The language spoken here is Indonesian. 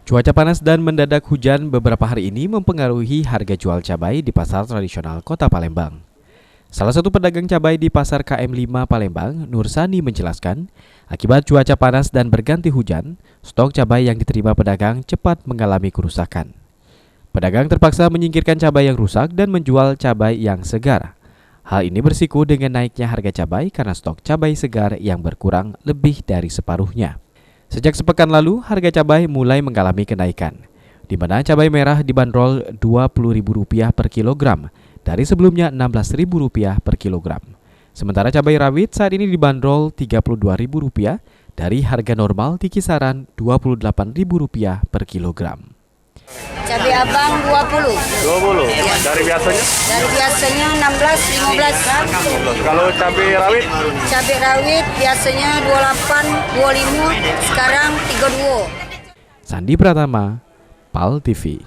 Cuaca panas dan mendadak hujan beberapa hari ini mempengaruhi harga jual cabai di pasar tradisional Kota Palembang. Salah satu pedagang cabai di pasar KM5 Palembang, Nur Sani menjelaskan, akibat cuaca panas dan berganti hujan, stok cabai yang diterima pedagang cepat mengalami kerusakan. Pedagang terpaksa menyingkirkan cabai yang rusak dan menjual cabai yang segar. Hal ini bersiko dengan naiknya harga cabai karena stok cabai segar yang berkurang lebih dari separuhnya. Sejak sepekan lalu, harga cabai mulai mengalami kenaikan, di mana cabai merah dibanderol Rp20.000 per kilogram, dari sebelumnya Rp16.000 per kilogram. Sementara cabai rawit saat ini dibanderol Rp32.000 dari harga normal di kisaran Rp28.000 per kilogram. Cabai abang 20. 20. Dari biasanya? Dari biasanya 16, 15. Kalau cabai rawit? Cabai rawit biasanya 28, 25, sekarang 32. Sandi Pratama, PAL TV.